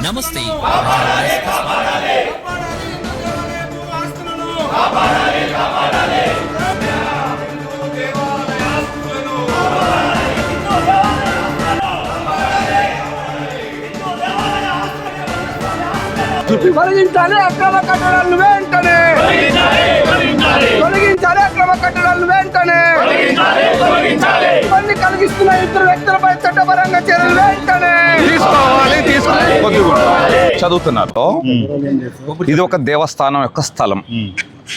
నమస్తే. తొలగించాలి అక్రమ కట్టడాలను వెంటనే, తొలగించాలి అక్రమ కట్టడాలను వెంటనే, ఇబ్బంది కలిగిస్తున్న ఇద్దరు వ్యక్తులపై చట్టపరంగా చర్యలు వెంటనే చదువుతున్నారు. ఇది ఒక దేవస్థానం యొక్క స్థలం,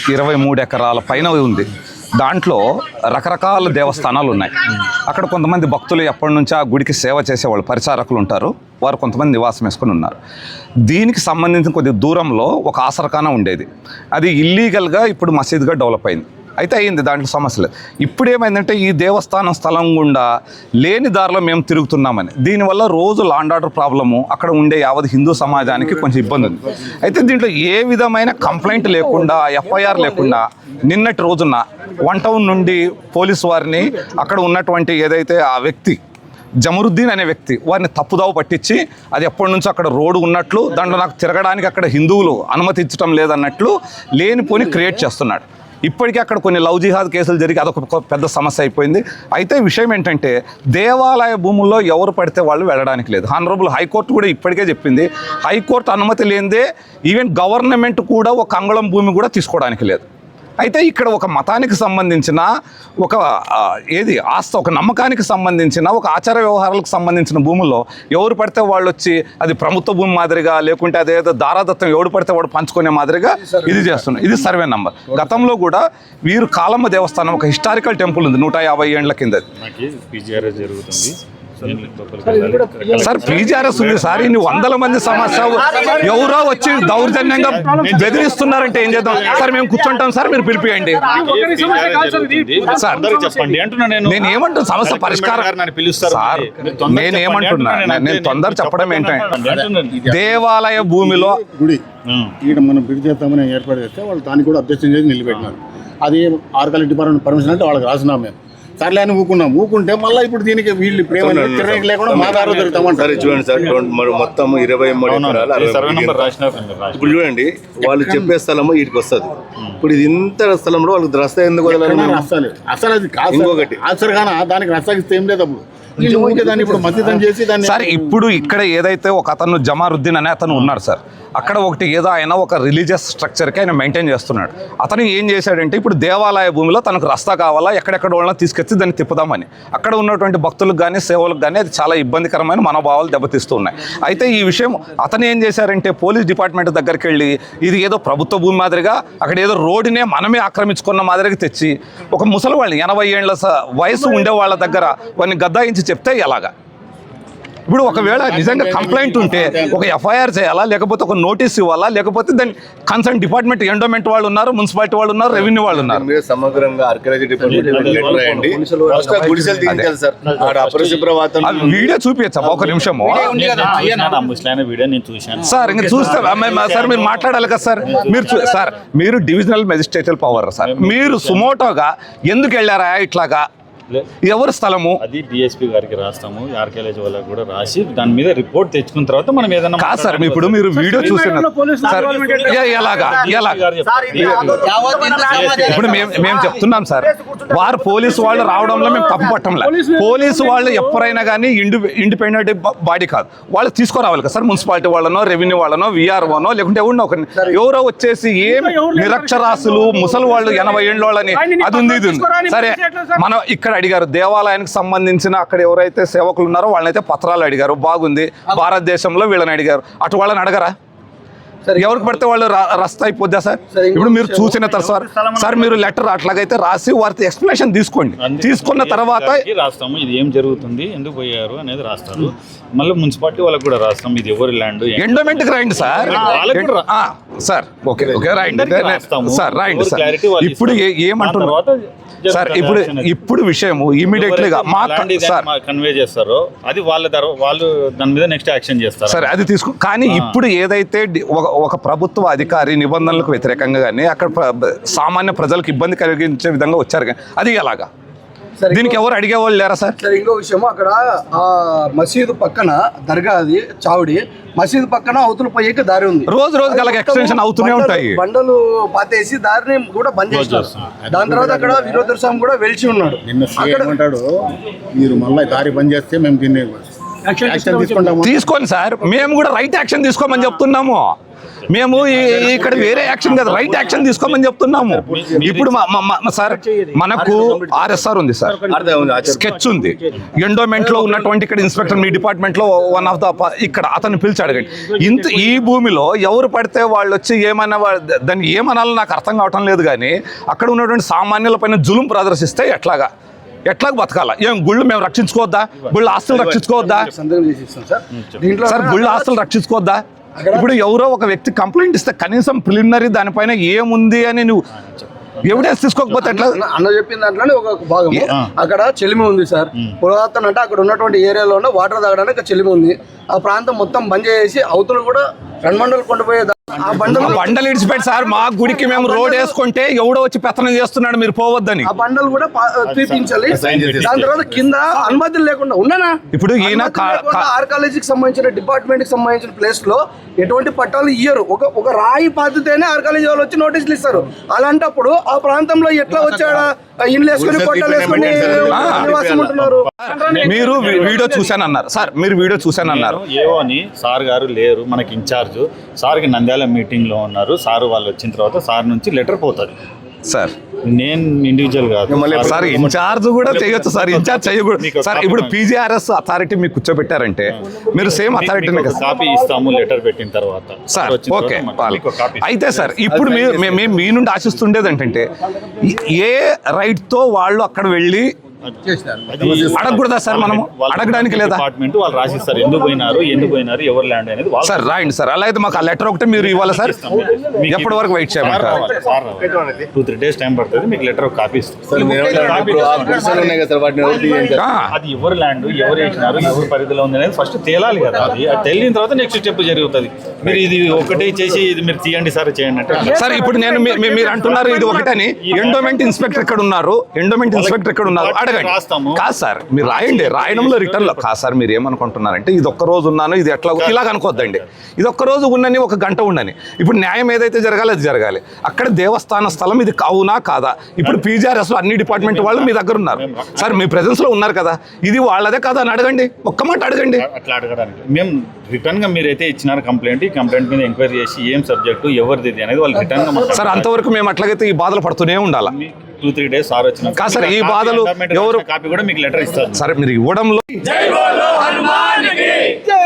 23 ఎకరాల పైన ఉంది. దాంట్లో రకరకాల దేవస్థానాలు ఉన్నాయి. అక్కడ కొంతమంది భక్తులు ఎప్పటి నుంచో ఆ గుడికి సేవ చేసేవాళ్ళు, పరిచారకులు ఉంటారు. వారు కొంతమంది నివాసం వేసుకొని ఉన్నారు. దీనికి సంబంధించిన కొద్ది దూరంలో ఒక ఆసరఖానా ఉండేది. అది ఇల్లీగల్గా ఇప్పుడు మసీదుగా డెవలప్ అయింది. అయితే అయింది, దాంట్లో సమస్య లేదు. ఇప్పుడు ఏమైందంటే ఈ దేవస్థానం స్థలం గుండా లేని దారిలో మేము తిరుగుతున్నామని, దీనివల్ల రోజు లాండ్ ఆర్డర్ ప్రాబ్లము, అక్కడ ఉండే యావత్ హిందూ సమాజానికి కొంచెం ఇబ్బంది ఉంది. అయితే దీంట్లో ఏ విధమైన కంప్లైంట్ లేకుండా, ఎఫ్ఐఆర్ లేకుండా నిన్నటి రోజున 1 టౌన్ నుండి పోలీసు వారిని, అక్కడ ఉన్నటువంటి ఏదైతే ఆ వ్యక్తి జమరుద్దీన్ అనే వ్యక్తి, వారిని తప్పుదావ పట్టించి అది ఎప్పటి నుంచో అక్కడ రోడ్డు ఉన్నట్లు, దాంట్లో నాకు తిరగడానికి అక్కడ హిందువులు అనుమతించడం లేదన్నట్లు లేనిపోని క్రియేట్ చేస్తున్నాడు. ఇప్పటికీ అక్కడ కొన్ని లవ్ జిహాద్ కేసులు జరిగి అదొక పెద్ద సమస్య అయిపోయింది. అయితే విషయం ఏంటంటే దేవాలయ భూముల్లో ఎవరు పడితే వాళ్ళు వెళ్ళడానికి లేదు. హానరబుల్ హైకోర్టు కూడా ఇప్పటికే చెప్పింది, హైకోర్టు అనుమతి లేనిదే ఈవెన్ గవర్నమెంట్ కూడా ఒక అంగుళం భూమి కూడా తీసుకోవడానికి లేదు. అయితే ఇక్కడ ఒక మతానికి సంబంధించిన ఒక ఒక నమ్మకానికి సంబంధించిన ఒక ఆచార వ్యవహారాలకు సంబంధించిన భూముల్లో ఎవరు పడితే వాళ్ళు వచ్చి అది ప్రభుత్వ భూమి మాదిరిగా, లేకుంటే అదేదో దారాదత్తం ఎవడు పడితే వాడు పంచుకునే మాదిరిగా ఇది చేస్తున్నారు. ఇది సర్వే నంబర్. గతంలో కూడా వీరు కాలమ్మ దేవస్థానం ఒక హిస్టారికల్ టెంపుల్ ఉంది 150 ఏళ్ల కింద. సార్ పీజీఆర్ఎస్ ఉంది సార్. ఇన్ని 100 మంది సమస్య ఎవరో వచ్చి దౌర్జన్యంగా బెదిరిస్తున్నారంటే ఏం చేద్దాం సార్? మేము కూర్చుంటాం సార్, మీరు పిలిపియండి సార్. నేను ఏమంటున్నా, సమస్య పరిష్కారం సార్. నేనేమంటున్నా, నేను తొందర చెప్పడం ఏంటంటే దేవాలయ భూమిలో గుడి ఇక్కడ మనం బిడ్ చేస్తామని ఏర్పాటు చేస్తే వాళ్ళు దాన్ని కూడా అబ్జెక్షన్ చేసి నిలబెట్టినారు. అది ఆర్గానిక్ డిపార్ట్మెంట్ పర్మిషన్ అంటే వాళ్ళకి రాసినాం మేము. సర్లే అని ఊకుంటే మళ్ళీ ఇప్పుడు దీనికి వీళ్ళు ప్రేమ లేకుండా మా దారిలో దొరుకుతామంటారు. చూడండి సార్, మొత్తం 23 ఇప్పుడు చూడండి, వాళ్ళు చెప్పే స్థలము వీటికి వస్తుంది. ఇప్పుడు ఇది ఇంత స్థలంలో వాళ్ళకి రస్తా ఎందుకు వదలాలి? అసలు అది కాదు. ఇంకొకటి ఆశ్చర్యగానే దానికి రస్తాకిస్తే ఏం లేదు. అప్పుడు దాన్ని ఇప్పుడు మధ్యతం చేసి దాన్ని సార్, ఇప్పుడు ఇక్కడ ఏదైతే ఒక అతను జమారుద్దీన్ అనే అతను ఉన్నాడు సార్, అక్కడ ఒకటి ఏదో ఆయన ఒక రిలీజియస్ స్ట్రక్చర్కి ఆయన మెయింటైన్ చేస్తున్నాడు. అతను ఏం చేశాడంటే ఇప్పుడు దేవాలయ భూమిలో తనకు రస్తా కావాలా, ఎక్కడెక్కడ వాళ్ళని తీసుకొచ్చి దాన్ని తిప్పుదామని, అక్కడ ఉన్నటువంటి భక్తులకు కానీ సేవలకు కానీ అది చాలా ఇబ్బందికరమైన మనోభావాలు దెబ్బతీస్తూ ఉన్నాయి. అయితే ఈ విషయం అతను ఏం చేశారంటే పోలీస్ డిపార్ట్మెంట్ దగ్గరికి వెళ్ళి ఇది ఏదో ప్రభుత్వ భూమి మాదిరిగా అక్కడ ఏదో రోడ్డునే మనమే ఆక్రమించుకున్న మాదిరిగా తెచ్చి ఒక ముసలి వాళ్ళని 80 ఏళ్ల వయసు ఉండే వాళ్ళ దగ్గర వారిని గద్దాయించి చెప్తే ఎలాగా? ఇప్పుడు ఒకవేళ నిజంగా కంప్లైంట్ ఉంటే ఒక ఎఫ్ఐఆర్ చేయాలా, లేకపోతే ఒక నోటీస్ ఇవ్వాలా, లేకపోతే దాని కన్సర్న్ డిపార్ట్మెంట్, ఎండోమెంట్ వాళ్ళు ఉన్నారు, మున్సిపాలిటీ వాళ్ళు ఉన్నారు, రెవెన్యూ వాళ్ళు ఉన్నారు. సమగ్రంగా ఆర్కియాలజీ వీడియో చూపించా ఒక నిమిషము సార్? ఇంకా చూస్తే సార్ మీరు మాట్లాడాలి కదా సార్. మీరు డివిజనల్ మెజిస్ట్రేటల్ పవర్ సార్, మీరు సుమోటోగా ఎందుకు వెళ్ళారా ఇట్లాగా? ఎవరి స్థలము? అది డిఎస్పీ గారికి రాస్తాము, ఆర్కియాలజీ వాళ్ళకి కూడా రాసి దాని మీద రిపోర్ట్ తెచ్చుకున్న తర్వాత మనం ఏదైనా కాదు సార్. ఇప్పుడు మీరు వీడియో చూసిన ఎలాగా ఇప్పుడు మేము చెప్తున్నాం సార్, వారు పోలీసు వాళ్ళు రావడంలో మేము తప్పు పట్టంలే. పోలీసు వాళ్ళు ఎప్పుడైనా కానీ ఇండిపెండెంట్ బాడీ కాదు, వాళ్ళు తీసుకురావాలి కదా సార్. మున్సిపాలిటీ వాళ్ళనో, రెవెన్యూ వాళ్ళనో, విఆర్ఓనో, లేకుంటే ఎవరో వచ్చేసి ఏం నిరక్షరాస్యులు ముసలి వాళ్ళు 80 ఏళ్ళ వాళ్ళని అది ఉంది ఇది ఉంది. సరే, మనం ఇక్కడ అడిగారు దేవాలయానికి సంబంధించిన అక్కడ ఎవరైతే సేవకులు ఉన్నారో వాళ్ళనైతే పత్రాలు అడిగారు, బాగుంది. భారతదేశంలో వీళ్ళని అడిగారు, అటు వాళ్ళని అడగరా? ఎవరికి పడితే వాళ్ళు రస్తా అయిపోద్దా సార్? ఇప్పుడు మీరు చూసిన తర్వాత సార్ మీరు లెటర్ అట్లాగైతే రాసి వారితో ఎక్స్ప్లెనేషన్ తీసుకోండి. తీసుకున్న తర్వాత రాస్తాము ఇది ఏం జరుగుతుంది, ఎందుకు పోయారు అనేది రాస్తారు. మళ్ళీ మున్సిపాలిటీ వాళ్ళకి కూడా రాస్తాం, ఇది ఎవరి ల్యాండ్. ఎండోమెంట్కి రాయండి సార్. సార్ ఓకే రాయండి సార్, రాయండి సార్. ఇప్పుడు ఏమంటున్నారు సార్? ఇప్పుడు విషయం ఇమీడియట్ గా కన్వే చేస్తారు, అది వాళ్ళు దాని మీద నెక్స్ట్ యాక్షన్ చేస్తారు సార్. అది తీసుకో. కానీ ఇప్పుడు ఏదైతే ఒక ప్రభుత్వ అధికారి నిబంధనలకు వ్యతిరేకంగా కానీ అక్కడ సామాన్య ప్రజలకు ఇబ్బంది కలిగించే విధంగా వచ్చారు కానీ అది ఎలాగా? దీనికి ఎవరు అడిగేవాళ్ళు లేరా సార్? సార్ ఇంకో విషయం, అక్కడ ఆ మసీదు పక్కన దర్గా, అది చావుడి మసీదు పక్కన అవతల పోయేకి దారి ఉంది. రోజు అలాగే ఎక్స్టెన్షన్ అవుతూనే ఉంటాయి. బండలు పాతేసి దారిని కూడా బంద్ చేస్తారు. దాని తర్వాత అక్కడ వీరోధర స్వామి కూడా వెలిచి ఉన్నాడు. నిన్న ఏమంటాడు, మీరు మళ్ళీ దారి బంద్ చేస్తే మేము దీన్ని యాక్షన్ తీసుకుంటాము. తీసుకోండి సార్, మేము కూడా రైట్ యాక్షన్ తీసుకోమని చెప్తున్నాము. మేము ఇక్కడ వేరే యాక్షన్ కదా, రైట్ యాక్షన్ తీసుకోమని చెప్తున్నాము. ఇప్పుడు సార్ మనకు RSR ఉంది సార్, స్కెచ్ ఉంది, ఎండోమెంట్ లో ఉన్నటువంటి ఇక్కడ ఇన్స్పెక్టర్ మీ డిపార్ట్మెంట్ లో వన్ ఆఫ్ ద ఇక్కడ అతన్ని పిలిచి అడగండి. ఈ భూమిలో ఎవరు పడితే వాళ్ళు వచ్చి ఏమన్నా దాన్ని ఏమనాలో నాకు అర్థం కావటం లేదు. కానీ అక్కడ ఉన్నటువంటి సామాన్యుల పైన జులుం ప్రదర్శిస్తే ఎట్లాగా బతకాలా? ఏం గుళ్ళు మేము రక్షించుకోవద్దా? గుళ్ళ ఆస్తులు రక్షించుకోవద్దా సార్? గుళ్ళ ఆస్తులు రక్షించుకోవద్దా? ఇప్పుడు ఎవరో ఒక వ్యక్తి కంప్లైంట్ ఇస్తే కనీసం ప్రిలిమినరీ దానిపైన ఏముంది అని నువ్వు ఎవిడెన్స్ తీసుకోకపోతే ఎట్లా? అన్న చెప్పిన దాంట్లోనే ఒక భాగం, అక్కడ చెలిమి ఉంది సార్. పురాతన అంటే అక్కడ ఉన్నటువంటి ఏరియాలో వాటర్ తాగడానికి చెలిమి ఉంది. ఆ ప్రాంతం మొత్తం బంద్ చేసి అవతలు కూడా 2 మండలు కొండపోయే ఆ బండలు ఇడిచిపెట్టి సార్, మా గుడికి మేము రోడ్ వేసుకుంటే ఎవడో వచ్చి పెత్తనం చేస్తున్నాడు, మీరు పోవద్దని. ఆ బండలు కూడా తీపించాలి. దాని తర్వాత కింద అనుమతులు లేకుండా ఉన్నానా? ఇప్పుడు ఈయన ఆర్కాలజీకి సంబంధించిన డిపార్ట్మెంట్ కి సంబంధించిన ప్లేస్ లో ఎటువంటి పట్టాలు ఇయ్యరు. ఒక రాయి పాతితేనే ఆర్కాలజీ వాళ్ళు వచ్చి నోటీసులు ఇస్తారు. అలాంటప్పుడు ఆ ప్రాంతంలో ఎట్లా వచ్చాడా ఇండ్లు వేసుకుని పట్టాలు వేసుకుని నివాసం ఉంటున్నారు? మీరు వీడియో చూశానన్నారు సార్, మీరు వీడియో చూశానన్నారు. ఏవో అని సార్ గారు లేరు, మనకి ఇన్ఛార్జ్ సార్కి నంద్యాల మీటింగ్ లో ఉన్నారు. సార్ వాళ్ళు వచ్చిన తర్వాత సార్ నుంచి లెటర్ పోతుంది సార్. నేను ఇండివిజువల్ కాదు సార్, ఇన్ఛార్జ్ కూడా చేయొచ్చు సార్, ఇన్ఛార్జ్ చేయకూడదు సార్. ఇప్పుడు PGRS అథారిటీ మీకు కూర్చోబెట్టారంటే మీరు సేమ్ అథారిటీనే కదా. కాపీ ఇస్తాము లెటర్ పెట్టిన తర్వాత సార్. ఓకే, అయితే సార్ ఇప్పుడు మేము మీ నుండి ఆశిస్తుండేది ఏంటంటే ఏ రైట్ తో వాళ్ళు అక్కడ వెళ్ళి అడగకూడదా సార్? మనం అడగడానికి లేదా? డిపార్ట్మెంట్ వాళ్ళు రాసిస్తారు ఎందుకు పోయినారు ఎవరు ల్యాండ్ అనేది సార్. రాయండి సార్. అలా అయితే మాకు ఆ లెటర్ ఒకటి మీరు ఇవ్వాలి సార్. ఎప్పటి వరకు వెయిట్ చేయమంటారు? 2-3 days టైం పడుతుంది. మీకు లెటర్ ఒక కాపీ ఇస్తాం. అది ఎవరు ల్యాండ్, ఎవరు వేసినారు, ఎవరు పరిధిలో ఉంది అనేది ఫస్ట్ తేలాలి కదా. అది తేలిన తర్వాత నెక్స్ట్ స్టెప్ జరుగుతుంది. మీరు ఇది ఒకటే చేసి ఇది మీరు తీయండి సార్ చేయండి అంటే సార్. ఇప్పుడు నేను మీరు అంటున్నారు ఇది ఒకటని. ఎండోమెంట్ ఇన్స్పెక్టర్ ఇక్కడ ఉన్నారు, అడగండి. కాదు సార్, మీరు రాయండి, రాయడంలో రిటర్న్ లో కాదు సార్. మీరు ఏమనుకుంటున్నారంటే ఇది ఒక్క రోజు ఉన్నాను, ఇది ఎట్లా ఇలాగ అనుకోద్దండి. ఇది ఒక్క రోజు ఉన్నని, 1 గంట ఉండని. ఇప్పుడు న్యాయం ఏదైతే జరగాలి అది జరగాలి. అక్కడ దేవస్థాన స్థలం ఇది అవునా కాదా? ఇప్పుడు PGRS లో అన్ని డిపార్ట్మెంట్ వాళ్ళు మీ దగ్గర ఉన్నారు సార్, మీ ప్రెజెన్స్ లో ఉన్నారు కదా. ఇది వాళ్ళదే కదా అని అడగండి, ఒక్క మాట అడగండి. అట్లా అడగడానికి మేము రిటర్న్ గా మీరైతే ఇచ్చినారు కంప్లైంట్, ఈ కంప్లైంట్ మీద ఎంక్వైరీ చేసి ఏం సబ్జెక్టు ఎవరిది అనేది వాళ్ళు రిటర్న్ గా సార్. అంతవరకు మేము అట్లయితే ఈ బాధలు పడుతూనే ఉండాలి. 2-3 days సార్ వచ్చిన కాదు సార్. ఈ బాధలు ఎవరు కాపీ కూడా మీకు లెటర్ ఇస్తారు సార్. మీరు ఇవ్వడంలో జై బోలో హనుమాన్ కి, జై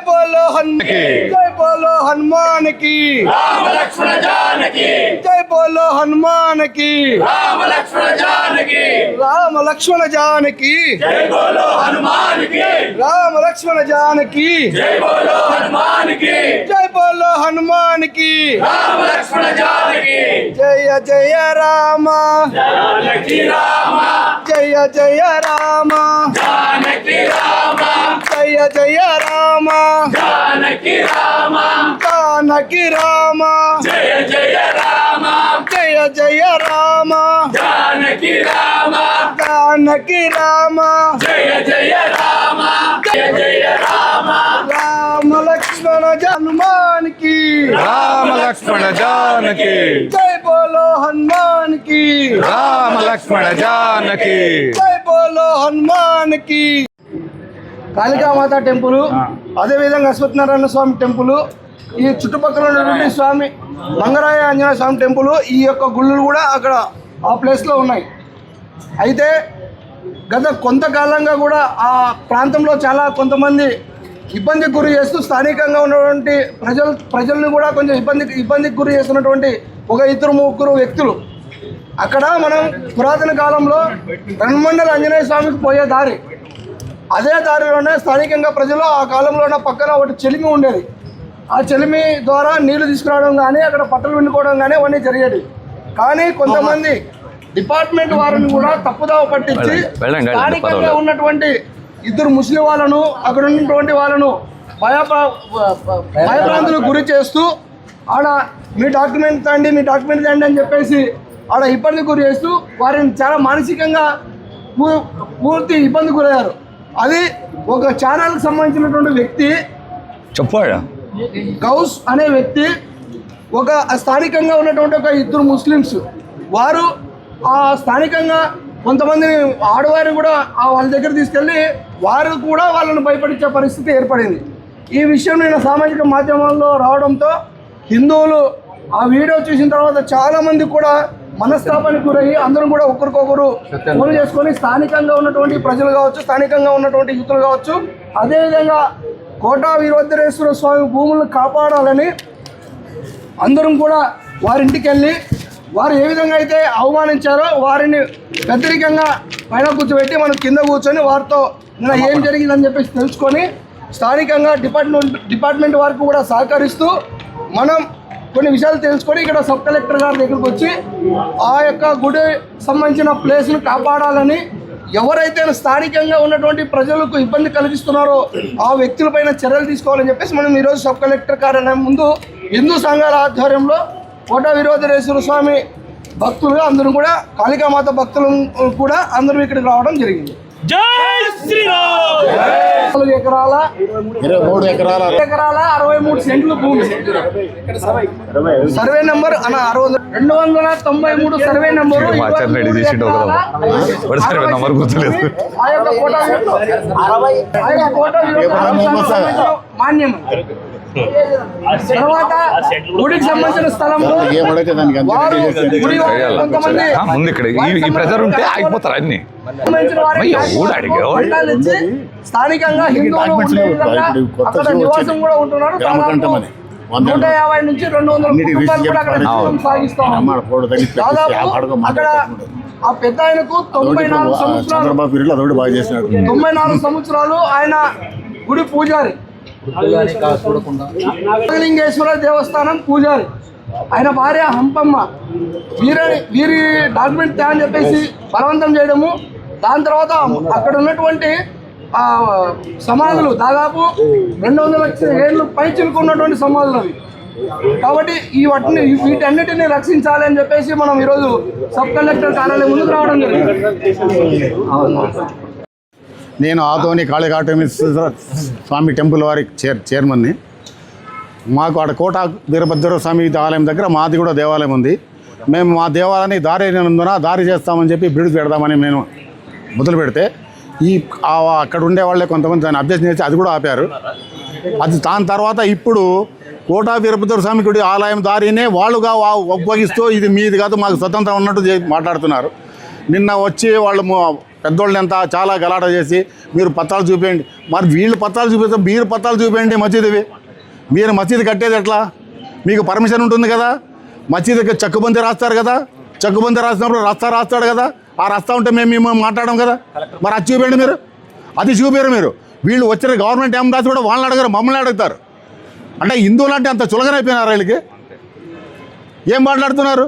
బోలో హనుమాన్ కి, రామ లక్ష్మణ జానకి, జై బోలో హనుమాన్ కి, రామ లక్ష్మణ జానకి, రామ లక్ష్మణ జానకి, జై బోలో హనుమాన్ కి, రామ లక్ష్మణ జానకి, జై బోలో హనుమాన్ కి, జై బోలో హనుమాన్ కి, రామ లక్ష్మణ జానకి, జయ జయ రామ జానకి రామ, జయ జయ రామ జానకి రామ, జయ జయ రామ జానకి రామ, జానకి రామ, జయ జయ రామ, జయ జయ రామ జానకి రామ, జానకి రామ, జయ జయ రామ, జయ జయ రామ, రామ లక్ష్మణ హనుమాన్ కి, రామ లక్ష్మణ జానకి, జై బోలో హనుమాన్ కి, రామ లక్ష్మణ జానకి, జై బోలో హనుమాన్ కి. కాళికామాత టెంపుల్, అదేవిధంగా అశ్వత్థనారాయణ స్వామి టెంపుల్, ఈ చుట్టుపక్కల ఉన్నటువంటి స్వామి మంగరాయ ఆంజనేయ స్వామి టెంపుల్, ఈ యొక్క గుళ్ళు కూడా అక్కడ ఆ ప్లేస్లో ఉన్నాయి. అయితే గత కొంతకాలంగా కూడా ఆ ప్రాంతంలో చాలా కొంతమంది ఇబ్బందికి గురి చేస్తూ స్థానికంగా ఉన్నటువంటి ప్రజల్ని కూడా కొంచెం ఇబ్బందికి గురి చేస్తున్నటువంటి 1-3 వ్యక్తులు. అక్కడ మనం పురాతన కాలంలో 2 మండల ఆంజనేయ స్వామికి పోయే దారి, అదే దారిలోనే స్థానికంగా ప్రజలు ఆ కాలంలో పక్కన ఒకటి చెలిమి ఉండేది. ఆ చెలిమి ద్వారా నీళ్లు తీసుకురావడం కానీ అక్కడ బట్టలు పిండుకోవడం కానీ అవన్నీ జరిగేది. కానీ కొంతమంది డిపార్ట్మెంట్ వారిని కూడా తప్పుదావ పట్టించి స్థానికంగా ఉన్నటువంటి 2 ముస్లిం వాళ్ళను, అక్కడ ఉన్నటువంటి వాళ్ళను భయభ్రాంతులకు గురి చేస్తూ ఆడ మీ డాక్యుమెంట్ తండి అని చెప్పేసి ఆడ ఇబ్బంది గురి చేస్తూ వారిని చాలా మానసికంగా పూర్తి ఇబ్బంది గురయ్యారు. అది ఒక ఛానల్కి సంబంధించినటువంటి వ్యక్తి చెప్పాడా గౌస్ అనే వ్యక్తి, ఒక స్థానికంగా ఉన్నటువంటి ఒక ఇద్దరు ముస్లిమ్స్, వారు ఆ స్థానికంగా కొంతమంది ఆడవారిని కూడా వాళ్ళ దగ్గర తీసుకెళ్ళి వారు కూడా వాళ్ళని భయపడించే పరిస్థితి ఏర్పడింది. ఈ విషయం నేను సామాజిక మాధ్యమాల్లో రావడంతో హిందువులు ఆ వీడియో చూసిన తర్వాత చాలామంది కూడా మనస్తాపానికి గురయ్యి అందరం కూడా ఒకరికొకరు ఫోన్ చేసుకొని స్థానికంగా ఉన్నటువంటి ప్రజలు కావచ్చు, స్థానికంగా ఉన్నటువంటి యూతులు కావచ్చు, అదేవిధంగా కోటా వీరభద్రేశ్వర స్వామి భూములను కాపాడాలని అందరం కూడా వారింటికి వెళ్ళి వారు ఏ విధంగా అయితే అవమానించారో వారిని పెద్దరికంగా పైన కూర్చోబెట్టి మనం కింద కూర్చొని వారితో నిన్న ఏం జరిగిందని చెప్పేసి తెలుసుకొని స్థానికంగా డిపార్ట్మెంట్ వారికి కూడా సహకరిస్తూ మనం కొన్ని విషయాలు తెలుసుకొని ఇక్కడ సబ్ కలెక్టర్ గారి దగ్గరకు వచ్చి ఆ యొక్క గుడి సంబంధించిన ప్లేస్ను కాపాడాలని, ఎవరైతే స్థానికంగా ఉన్నటువంటి ప్రజలకు ఇబ్బంది కలిగిస్తున్నారో ఆ వ్యక్తులపైన చర్యలు తీసుకోవాలని చెప్పేసి మనం ఈరోజు సబ్ కలెక్టర్ కార్యాలయం ముందు హిందూ సంఘాల ఆధ్వర్యంలో కోటా వీరభద్రేశ్వర స్వామి భక్తులుగా అందరూ కూడా కాళికామాత భక్తులు కూడా అందరూ ఇక్కడికి రావడం జరిగింది. జై శ్రీరామ్. 4 ఎకరాల 23 ఎకరాల 63 సెంట్లు భూమి, survey number 293 survey number, number గుర్తులేదు. ఆ యొక్క కోటా మాన్యం. తర్వాత గుడికి సంబంధించిన స్థలంలో వారు గుడి కొంతమంది ముందు ఇక్కడ ఈ ప్రజలు ఉంటే ఆగిపోతారు అన్ని. సంబంధించిన ఇచ్చి స్థానికంగా హిందువులు ఉండే విధంగా అక్కడ నివాసం కూడా ఉంటున్నారు. 150 నుంచి 200 కుటుంబాలు కూడా అక్కడ జీవనం సాగిస్తాం. దాదాపు అక్కడ ఆ పెద్ద ఆయనకు 94 సంవత్సరాలు ఆయన గుడి పూజారి, లింగేశ్వర దేవస్థానం పూజారి. ఆయన భార్య హంపమ్మ వీరి డాక్యుమెంట్ తేని చెప్పేసి బలవంతం చేయడము, దాని తర్వాత అక్కడ ఉన్నటువంటి సమాధులు దాదాపు 200 లక్షల ఏళ్ళు పైచిలుకున్నటువంటి సమాధులు అవి. కాబట్టి వీటన్నిటిని రక్షించాలి అని చెప్పేసి మనం ఈరోజు సబ్ కలెక్టర్ కార్యాలయం ముందుకు రావడం జరిగింది. నేను ఆదోని కాళికాటేశ్వర స్వామి టెంపుల్ వారి చైర్మన్ని. మాకు అక్కడ కోట వీరభద్ర స్వామి ఆలయం దగ్గర మాది కూడా దేవాలయం ఉంది. మేము మా దేవాలయాన్ని దారి అయినందున దారి చేస్తామని చెప్పి బ్రిడ్జ్ పెడదామని మేము మొదలు పెడితే అక్కడ ఉండే వాళ్ళే కొంతమంది దాన్ని అబ్జెక్షన్ చేసి అది కూడా ఆపారు. అది దాని తర్వాత ఇప్పుడు కోటా వీరభద్ర స్వామి గుడి ఆలయం దారినే వాళ్ళుగా ఉపయోగిస్తూ ఇది మీది కాదు మాకు స్వతంత్రం ఉన్నట్టు మాట్లాడుతున్నారు. నిన్న వచ్చి వాళ్ళు పెద్దోళ్ళని ఎంత చాలా గలాట చేసి మీరు పత్రాలు చూపించండి, మరి వీళ్ళు పత్రాలు చూపిస్తే మీరు పత్రాలు చూపించండి మసీదువి. మీరు మసీదు కట్టేది ఎట్లా? మీకు పర్మిషన్ ఉంటుంది కదా, మసీదుకి చెక్కుబంది రాస్తారు కదా, చెక్కుబంది రాసినప్పుడు రస్తా రాస్తాడు కదా, ఆ రస్తా ఉంటే మేము మాట్లాడడం కదా, మరి అది చూపించండి మీరు. అది చూపారు మీరు. వీళ్ళు వచ్చిన గవర్నమెంట్ ఏం రాసి కూడా వాళ్ళని అడగరు, మమ్మల్ని అడుగుతారు. అంటే హిందువులు అంటే అంత చులకనైపోయినారు వీళ్ళకి. ఏం మాట్లాడుతున్నారు?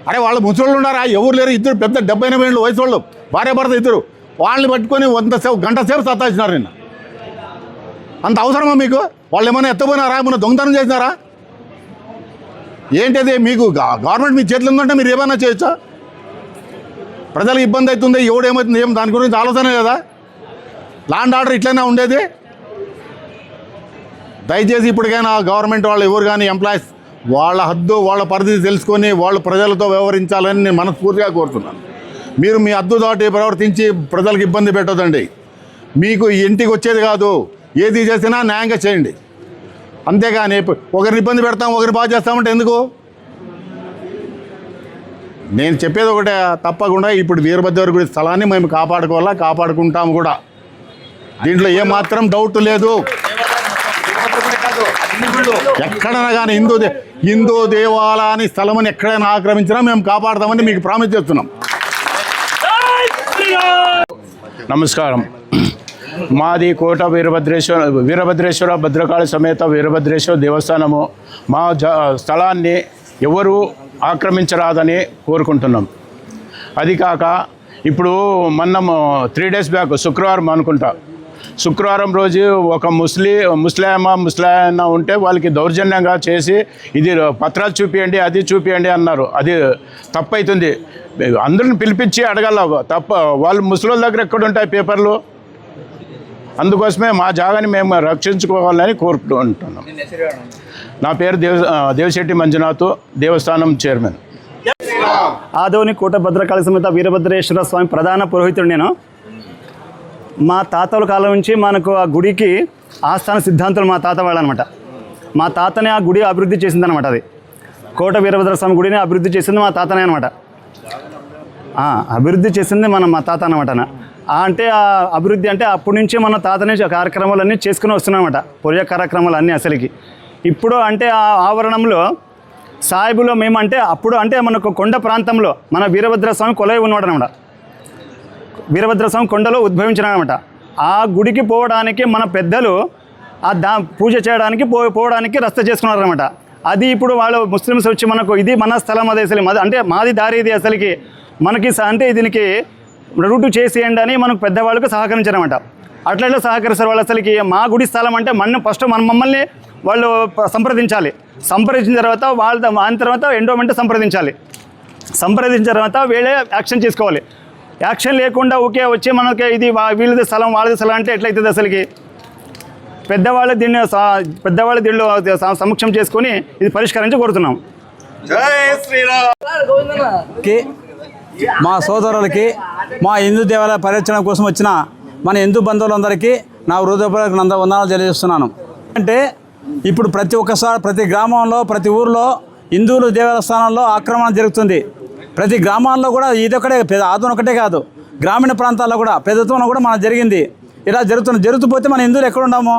అరే వాళ్ళు ముసలోళ్ళు ఉన్నారా? ఎవరు లేరు, ఇద్దరు పెద్ద 70-80 ఏళ్ళు వయసు వాళ్ళు, భార్య భర్త ఇద్దరు. వాళ్ళని పట్టుకొని గంట సేపు సతాయిస్తున్నారు నిన్న. అంత అవసరమా మీకు? వాళ్ళు ఏమైనా ఎత్తపోయినారా? ఏమైనా దొంగతనం చేసినారా? ఏంటిది? మీకు గవర్నమెంట్ మీ చేతిలో ఉందంటే మీరు ఏమైనా చేయొచ్చా? ప్రజలకు ఇబ్బంది అవుతుంది, ఎవడు ఏమవుతుంది, ఏం దాని గురించి ఆలోచన లేదా? ల్యాండ్ ఆర్డర్ ఇట్లనే ఉండేది. దయచేసి ఇప్పటికైనా గవర్నమెంట్ వాళ్ళు ఎవరు కానీ ఎంప్లాయీస్ వాళ్ళ హద్దు వాళ్ళ పరిధి తెలుసుకొని వాళ్ళు ప్రజలతో వ్యవహరించాలని నేను మనస్ఫూర్తిగా కోరుతున్నాను. మీరు మీ హద్దు దాటి ప్రవర్తించి ప్రజలకు ఇబ్బంది పెట్టొద్దండి. మీకు ఇంటికి వచ్చేది కాదు, ఏది చేసినా న్యాయంగా చేయండి. అంతేగాని ఒకరిని ఇబ్బంది పెడతాం ఒకరిని బాగా చేస్తామంటే ఎందుకు? నేను చెప్పేది ఒకటే, తప్పకుండా ఇప్పుడు వీరభద్ర గుడి స్థలాన్ని మేము కాపాడుకోవాలా, కాపాడుకుంటాము కూడా. దీంట్లో ఏమాత్రం డౌట్ లేదు. ఎక్కడైనా కానీ హిందూ దేవాలయాన్ని స్థలమని ఎక్కడైనా ఆక్రమించినా మేము కాపాడతామని మీకు ప్రామిస్ చేస్తున్నాం. నమస్కారం. మాది కోట వీరభద్రేశ్వర భద్రకాళి సమేత వీరభద్రేశ్వర దేవస్థానము. మా స్థలాన్ని ఎవరు ఆక్రమించరాదని కోరుకుంటున్నాం. అది కాక ఇప్పుడు మొన్న 3 days బ్యాక్ శుక్రవారం అనుకుంటా శుక్రవారం రోజు ఒక ముస్లాయన ఉంటే వాళ్ళకి దౌర్జన్యంగా చేసి ఇది పత్రాలు చూపియండి అది చూపియండి అన్నారు. అది తప్పైతుంది. అందరిని పిలిపించి అడగాల. తప్ప వాళ్ళు ముసలోళ్ళ దగ్గర ఎక్కడుంటాయి పేపర్లు? అందుకోసమే మా జాగాని మేము రక్షించుకోవాలని కోరుకుంటున్నాం. నా పేరు దేవశెట్టి మంజునాథ్, దేవస్థానం చైర్మన్. ఆదోని కోట భద్రకాళి సమేత వీరభద్రేశ్వర స్వామి ప్రధాన పురోహితుడు నేను. మా తాతల కాలం నుంచి మనకు ఆ గుడికి ఆస్థాన సిద్ధాంతులు మా తాత వాళ్ళు అనమాట. మా తాతనే ఆ గుడి అభివృద్ధి చేసిందనమాట. అది కోట వీరభద్ర స్వామి గుడిని అభివృద్ధి చేసింది మా తాతనే అనమాట. అభివృద్ధి చేసింది మా తాత అనమాట. అంటే ఆ అభివృద్ధి అంటే అప్పటి నుంచి మన తాతనే కార్యక్రమాలన్నీ చేసుకుని వస్తున్నాం అనమాట. పూజ కార్యక్రమాలు అన్నీ అసలుకి. ఇప్పుడు అంటే ఆ ఆవరణంలో సాయిబులో మేము అంటే అప్పుడు అంటే మనకు కొండ ప్రాంతంలో మన వీరభద్ర స్వామి కొలై ఉన్నాడు అనమాట. వీరభద్ర స్వామి కొండలో ఉద్భవించినాడనమాట. ఆ గుడికి పోవడానికి మన పెద్దలు పూజ చేయడానికి పోవడానికి రస్త చేసుకున్నారనమాట. అది ఇప్పుడు వాళ్ళు ముస్లిమ్స్ వచ్చి మనకు ఇది మన స్థలం అది అసలు అంటే మాది దారి ఇది అసలుకి మనకి అంటే దీనికి రూటు చేసేయండి అని మనకు పెద్దవాళ్ళకు సహకరించారనమాట. అట్లా సహకరిస్తారు వాళ్ళు. అసలుకి మా గుడి స్థలం అంటే ఫస్ట్ మమ్మల్ని వాళ్ళు సంప్రదించిన తర్వాత దాని తర్వాత ఎండోమెంట్ సంప్రదించిన తర్వాత వీళ్ళే యాక్షన్ తీసుకోవాలి. యాక్షన్ లేకుండా ఓకే వచ్చి మనకి ఇది వీళ్ళది స్థలం వాళ్ళది స్థలం అంటే ఎట్లయితుంది అసలుకి? పెద్దవాళ్ళు దీనిలో సమక్షం చేసుకొని ఇది పరిష్కరించి కోరుతున్నాం. మా సోదరులకి మా హిందూ దేవాలయ పరిరక్షణ కోసం వచ్చిన మన హిందూ బంధువులందరికీ నా హృదయపూర్వక వందనాలు తెలియజేస్తున్నాను. అంటే ఇప్పుడు ప్రతి గ్రామంలో ప్రతి ఊరిలో హిందువులు దేవస్థానాల్లో ఆక్రమణ జరుగుతుంది. ప్రతి గ్రామాల్లో కూడా ఇదొక్కటే ఆదోని ఒకటే కాదు, గ్రామీణ ప్రాంతాల్లో కూడా పెద్దతోన కూడా మన జరిగింది. ఇలా జరుగుతూ మన హిందువులు ఎక్కడ ఉన్నాము?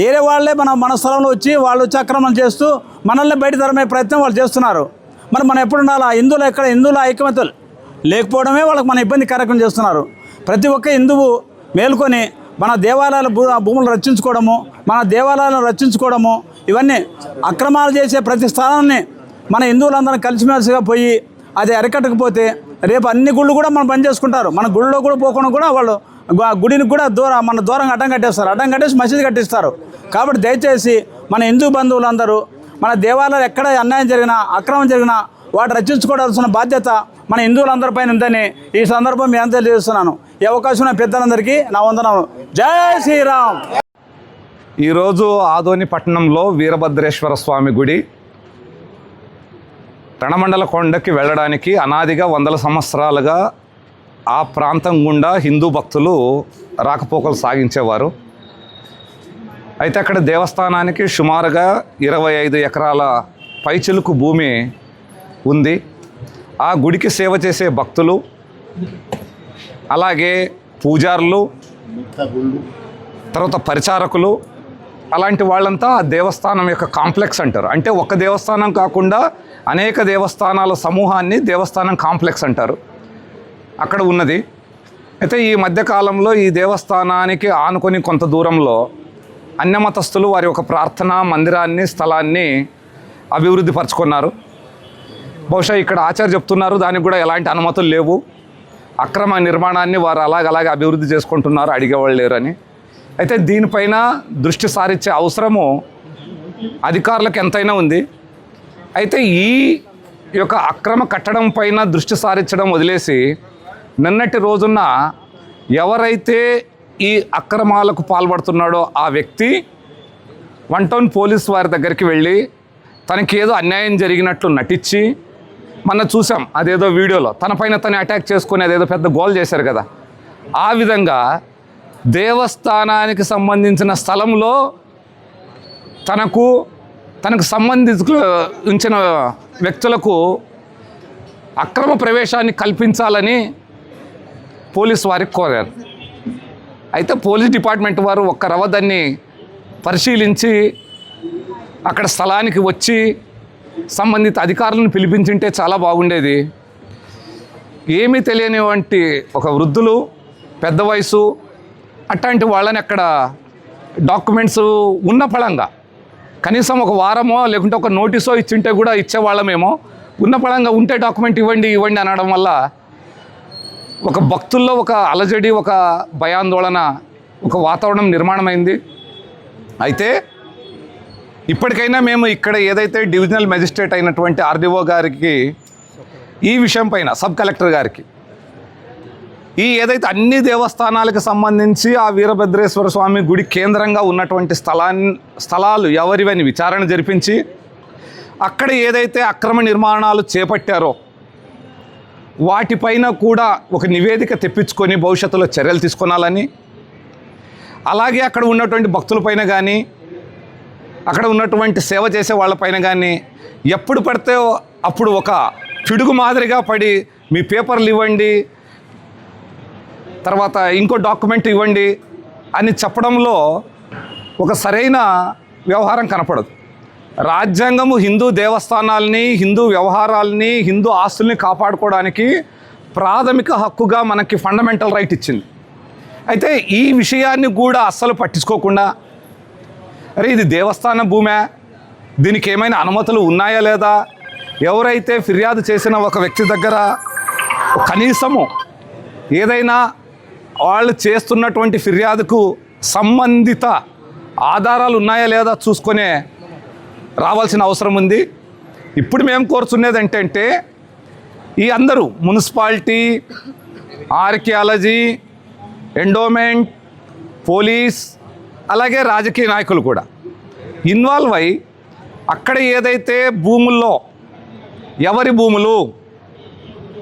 వేరే వాళ్ళే మన స్థలంలో వాళ్ళు వచ్చి ఆక్రమణ చేస్తూ మనల్ని బయట తరమే ప్రయత్నం వాళ్ళు చేస్తున్నారు. మరి మనం ఎప్పుడు ఉండాలా? హిందువుల ఐక్యమత్యం లేకపోవడమే వాళ్ళకి మన ఇబ్బంది కార్యక్రమం చేస్తున్నారు. ప్రతి ఒక్క హిందువు మేల్కొని మన దేవాలయాల భూములు రక్షించుకోవడము ఇవన్నీ అక్రమాలు చేసే ప్రతి స్థానాన్ని మన హిందువులందరం కలిసిమెలిసిగా పోయి అది అరికట్టకపోతే రేపు అన్ని గుళ్ళు కూడా మనం బంద్ చేసుకుంటారు. మన గుళ్ళో కూడా పోకుండా కూడా వాళ్ళు గుడిని కూడా దూరంగా అడ్డం కట్టేసి మసీదు కట్టిస్తారు. కాబట్టి దయచేసి మన హిందూ బంధువులందరూ మన దేవాలయాలు ఎక్కడ అన్యాయం జరిగినా అక్రమం జరిగినా వాటి రక్షించుకోవాల్సిన బాధ్యత మన హిందువులందరిపైన ఉందని ఈ సందర్భం మీ అందరూ తెలియజేస్తున్నాను. ఈ అవకాశం ఉన్న పెద్దలందరికీ నా వందనాలు. జై శ్రీరామ్. ఈరోజు ఆదోని పట్టణంలో వీరభద్రేశ్వర స్వామి గుడి రణమండల కొండకి వెళ్ళడానికి అనాదిగా వందల సంవత్సరాలుగా ఆ ప్రాంతం గుండా హిందూ భక్తులు రాకపోకలు సాగించేవారు. అయితే అక్కడ దేవస్థానానికి సుమారుగా 25 ఎకరాల పైచిలుకు భూమి ఉంది. ఆ గుడికి సేవ చేసే భక్తులు, అలాగే పూజారులు, తర్వాత పరిచారకులు, అలాంటి వాళ్ళంతా ఆ దేవస్థానం యొక్క కాంప్లెక్స్ అంటారు. అంటే ఒక దేవస్థానం కాకుండా అనేక దేవస్థానాల సమూహాన్ని దేవస్థానం కాంప్లెక్స్ అంటారు. అక్కడ ఉన్నది. అయితే ఈ మధ్యకాలంలో ఈ దేవస్థానానికి ఆనుకొని కొంత దూరంలో అన్యమతస్థులు వారి ఒక ప్రార్థనా మందిరాన్ని స్థలాన్ని అభివృద్ధి పరుచుకున్నారు. బహుశా ఇక్కడ ఆచార్య చెప్తున్నారు దానికి కూడా ఎలాంటి అనుమతులు లేవు, అక్రమ నిర్మాణాన్ని వారు అలాగే అభివృద్ధి చేసుకుంటున్నారు, అడిగేవాళ్ళు లేరని. అయితే దీనిపైన దృష్టి సారించే అవసరము అధికారులకు ఎంతైనా ఉంది. అయితే ఈ యొక్క అక్రమ కట్టడం పైన దృష్టి సారించడం వదిలేసి నిన్నటి రోజున ఎవరైతే ఈ అక్రమాలకు పాల్పడుతున్నాడో ఆ వ్యక్తి 1 టౌన్ పోలీస్ వారి దగ్గరికి వెళ్ళి తనకి ఏదో అన్యాయం జరిగినట్లు నటించి, మొన్న చూసాం అదేదో వీడియోలో తనపైన తను అటాక్ చేసుకుని అదేదో పెద్ద గోల్ చేశారు కదా, ఆ విధంగా దేవస్థానానికి సంబంధించిన స్థలంలో తనకు సంబంధించిన వ్యక్తులకు అక్రమ ప్రవేశాన్ని కల్పించాలని పోలీసు వారికి కోరారు. అయితే పోలీస్ డిపార్ట్మెంట్ వారు ఒక్క రవ్వ దాన్ని పరిశీలించి అక్కడ స్థలానికి వచ్చి సంబంధిత అధికారులను పిలిపించింటే చాలా బాగుండేది. ఏమీ తెలియని వంటి ఒక వృద్ధులు, పెద్ద వయసు అట్లాంటి వాళ్ళని అక్కడ డాక్యుమెంట్స్ ఉన్న పళంగా కనీసం ఒక వారమో లేకుంటే ఒక నోటీసో ఇచ్చింటే కూడా ఇచ్చేవాళ్ళమేమో, ఉన్న పళంగా ఉంటే డాక్యుమెంట్ ఇవ్వండి అనడం వల్ల ఒక భక్తుల్లో ఒక అలజడి, ఒక భయాందోళన ఒక వాతావరణం నిర్మాణమైంది. అయితే ఇప్పటికైనా మేము ఇక్కడ ఏదైతే డివిజనల్ మెజిస్ట్రేట్ అయినటువంటి ఆర్డీఓ గారికి ఈ విషయం పైన, సబ్ కలెక్టర్ గారికి, ఈ ఏదైతే అన్ని దేవస్థానాలకు సంబంధించి ఆ వీరభద్రేశ్వర స్వామి గుడి కేంద్రంగా ఉన్నటువంటి స్థలాలు ఎవరివని విచారణ జరిపించి అక్కడ ఏదైతే అక్రమ నిర్మాణాలు చేపట్టారో వాటిపైన కూడా ఒక నివేదిక తెప్పించుకొని భవిష్యత్తులో చర్యలు తీసుకోవాలని, అలాగే అక్కడ ఉన్నటువంటి భక్తులపైన కానీ అక్కడ ఉన్నటువంటి సేవ చేసే వాళ్ళపైన కానీ ఎప్పుడు పడితే అప్పుడు ఒక పిడుగు మాదిరిగా పడి మీ పేపర్లు ఇవ్వండి, తర్వాత ఇంకో డాక్యుమెంట్ ఇవ్వండి అని చెప్పడంలో ఒక సరైన వ్యవహారం కనపడదు. రాజ్యాంగము హిందూ దేవస్థానాల్ని, హిందూ వ్యవహారాలని, హిందూ ఆస్తుల్ని కాపాడుకోవడానికి ప్రాథమిక హక్కుగా మనకి ఫండమెంటల్ రైట్ ఇచ్చింది. అయితే ఈ విషయాన్ని కూడా అస్సలు పట్టించుకోకుండా, అరే ఇది దేవస్థాన భూమే, దీనికి ఏమైనా అనుమతులు ఉన్నాయా లేదా, ఎవరైతే ఫిర్యాదు చేసిన ఒక వ్యక్తి దగ్గర కనీసము ఏదైనా వాళ్ళు చేస్తున్నటువంటి ఫిర్యాదుకు సంబంధిత ఆధారాలు ఉన్నాయా లేదా చూసుకొనే రావాల్సిన అవసరం ఉంది. ఇప్పుడు మేము కోరుతున్నది ఏంటంటే ఈ అందరూ మున్సిపాలిటీ, ఆర్కియాలజీ, ఎండోమెంట్, పోలీస్, అలాగే రాజకీయ నాయకులు కూడా ఇన్వాల్వ్ అయ్యి అక్కడ ఏదైతే భూముల్లో ఎవరి భూములు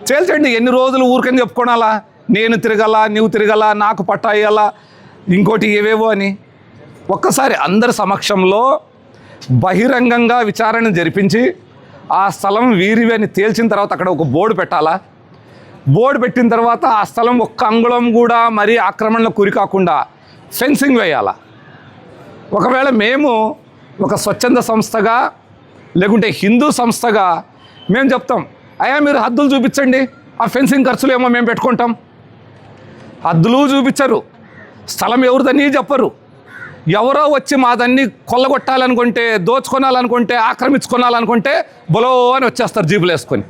చేల్చండి. ఎన్ని రోజులు ఊరికని చెప్పుకోనాలా, నేను తిరగల, నువ్వు తిరగల, నాకు పట్టా ఇయ్యాలా, ఇంకోటి ఏవేవో అని. ఒక్కసారి అందరి సమక్షంలో బహిరంగంగా విచారణ జరిపించి ఆ స్థలం వీరివి అని తేల్చిన తర్వాత అక్కడ ఒక బోర్డు పెట్టాలా. బోర్డు పెట్టిన తర్వాత ఆ స్థలం ఒక్క అంగుళం కూడా మరీ ఆక్రమణలో గురి కాకుండా ఫెన్సింగ్ వేయాలా. ఒకవేళ మేము ఒక స్వచ్ఛంద సంస్థగా లేకుంటే హిందూ సంస్థగా మేము చెప్తాం, అయ్యా మీరు హద్దులు చూపించండి, ఆ ఫెన్సింగ్ ఖర్చులు ఏమో మేము పెట్టుకుంటాం. హద్దులు చూపించరు, స్థలం ఎవరిదని చెప్పరు. ఎవరో వచ్చి మాదన్నీ కొల్లగొట్టాలనుకుంటే, దోచుకోనాలనుకుంటే, ఆక్రమించుకోనాలనుకుంటే బలో అని వచ్చేస్తారు జీబులు వేసుకొని.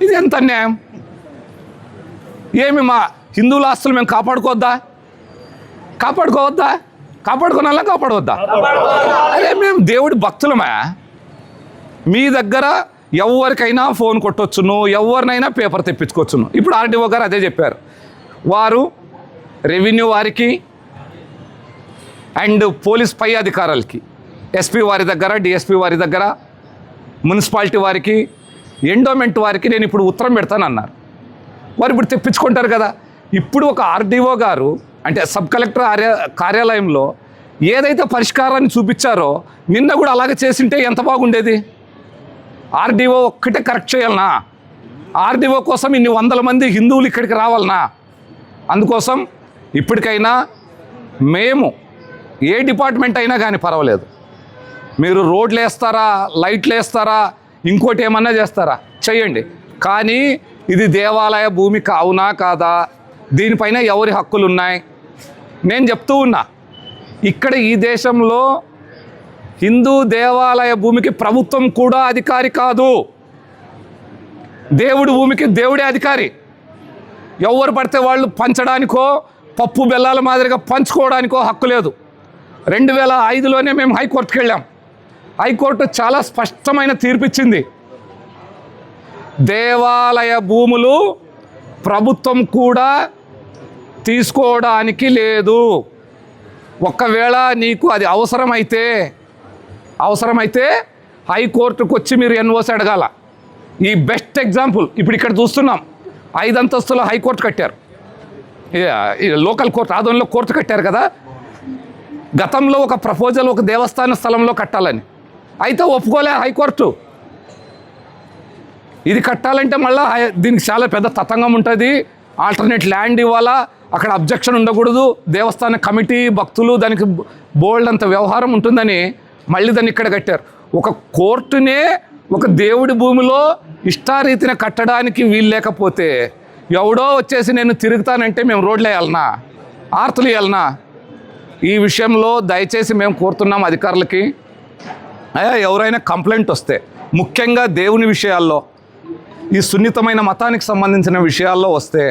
ఇది ఎంత అన్యాయం! ఏమి మా హిందువుల ఆస్తులు మేము కాపాడుకోవద్దా? కాపాడుకోనాలా కాపాడవద్దా? అదే మేము దేవుడి భక్తులమా. మీ దగ్గర ఎవరికైనా ఫోన్ కొట్టొచ్చును, ఎవరినైనా పేపర్ తెప్పించుకోవచ్చును. ఇప్పుడు ఆర్డీఓ గారు అదే చెప్పారు. వారు రెవెన్యూ వారికి అండ్ పోలీస్ పై అధికారులకి, ఎస్పీ వారి దగ్గర, డిఎస్పీ వారి దగ్గర, మున్సిపాలిటీ వారికి, ఎండోమెంట్ వారికి నేను ఇప్పుడు ఉత్తరం పెడతానన్నారు. వారు ఇప్పుడు తెప్పించుకుంటారు కదా. ఇప్పుడు ఒక ఆర్డీఓ గారు అంటే సబ్ కలెక్టర్ కార్యాలయంలో ఏదైతే పరిష్కారాన్ని చూపించారో నిన్న కూడా అలాగే చేసింటే ఎంత బాగుండేది. ఆర్డీఓ ఒక్కటే కరెక్ట్ చేయాలనా? ఆర్డీఓ కోసం ఇన్ని వందల మంది హిందువులు ఇక్కడికి రావాలనా? అందుకోసం ఇప్పటికైనా మేము ఏ డిపార్ట్మెంట్ అయినా కానీ పర్వాలేదు, మీరు రోడ్లు వేస్తారా, లైట్లు వేస్తారా, ఇంకోటి ఏమన్నా చేస్తారా చేయండి, కానీ ఇది దేవాలయ భూమి అవునా కాదా, దీనిపైన ఎవరి హక్కులు ఉన్నాయి? నేను చెప్తూ ఉన్నా, ఇక్కడ ఈ దేశంలో హిందూ దేవాలయ భూమికి ప్రభుత్వం కూడా అధికారి కాదు. దేవుడి భూమికి దేవుడే అధికారి. ఎవరు పడితే వాళ్ళు పంచడానికో, పప్పు బెల్లాల మాదిరిగా పంచుకోవడానికో హక్కు లేదు. 2005లోనే మేము హైకోర్టుకి వెళ్ళాం. హైకోర్టు చాలా స్పష్టమైన తీర్పిచ్చింది. దేవాలయ భూములు ప్రభుత్వం కూడా తీసుకోవడానికి లేదు. ఒకవేళ నీకు అది అవసరమైతే హైకోర్టుకు వచ్చి మీరు ఎన్ఓసి అడగాల. ఈ బెస్ట్ ఎగ్జాంపుల్ ఇప్పుడు ఇక్కడ చూస్తున్నాం. 5 అంతస్తుల హైకోర్టు కట్టారు, లోకల్ కోర్టు ఆధ్వర్యంలో కోర్టు కట్టారు కదా. గతంలో ఒక ప్రపోజల్ ఒక దేవస్థాన స్థలంలో కట్టాలని, అయితే ఒప్పుకోలే హైకోర్టు. ఇది కట్టాలంటే మళ్ళీ దీనికి చాలా పెద్ద తతంగం ఉంటుంది, ఆల్టర్నేట్ ల్యాండ్ ఇవ్వాలా, అక్కడ అబ్జెక్షన్ ఉండకూడదు, దేవస్థాన కమిటీ, భక్తులు, దానికి బోల్డ్ అంత వ్యవహారం ఉంటుందని మళ్ళీ దాన్ని ఇక్కడ కట్టారు. ఒక కోర్టునే ఒక దేవుడి భూమిలో ఇష్టారీతిన కట్టడానికి వీలు లేకపోతే ఎవడో వచ్చేసి నేను తిరుగుతానంటే మేము రోడ్లు వేయాలనా, ఆర్తులు వేయాలనా? ఈ విషయంలో దయచేసి మేము కోరుతున్నాం అధికారులకి, ఎవరైనా కంప్లైంట్ వస్తే ముఖ్యంగా దేవుని విషయాల్లో, ఈ సున్నితమైన మతానికి సంబంధించిన విషయాల్లో వస్తే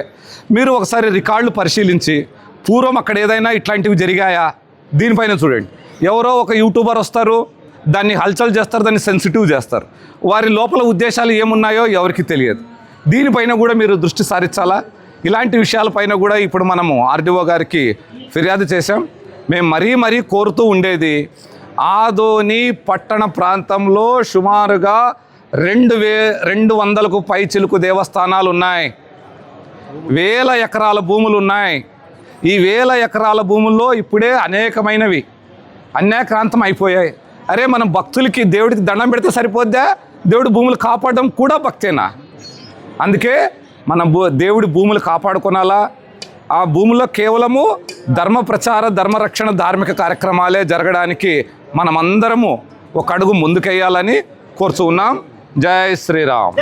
మీరు ఒకసారి రికార్డులు పరిశీలించి పూర్వం అక్కడ ఏదైనా ఇట్లాంటివి జరిగాయా? దీనిపైన చూడండి. ఎవరో ఒక యూట్యూబర్ వస్తారు, దాన్ని హల్చల్ చేస్తారు, దాన్ని సెన్సిటివ్ చేస్తారు. వారి లోపల ఉద్దేశాలు ఏమున్నాయో ఎవరికి తెలియదు. దీనిపైన కూడా మీరు దృష్టి సారించాలా. ఇలాంటి విషయాలపైన కూడా ఇప్పుడు మనము ఆర్డీఓ గారికి ఫిర్యాదు చేశాం. మేము మరీ కోరుతూ ఉండేది, ఆదోని పట్టణ ప్రాంతంలో సుమారుగా 200కు పైచిలుకు దేవస్థానాలు ఉన్నాయి. 1000 ఎకరాల భూములు ఉన్నాయి. ఈ 1000 ఎకరాల భూముల్లో ఇప్పుడే అనేకమైనవి అన్యాక్రాంతం అయిపోయాయి. అరే, మనం భక్తులకి దేవుడికి దండం పెడితే సరిపోద్దా? దేవుడి భూములు కాపాడడం కూడా భక్తేనా? అందుకే మనం దేవుడి భూములు కాపాడుకోనాలా. ఆ భూముల్లో కేవలము ధర్మ ప్రచార, ధర్మరక్షణ, ధార్మిక కార్యక్రమాలే జరగడానికి మనమందరము ఒక అడుగు ముందుకెయ్యాలని కోరుచు ఉన్నాం. జై శ్రీరామ్.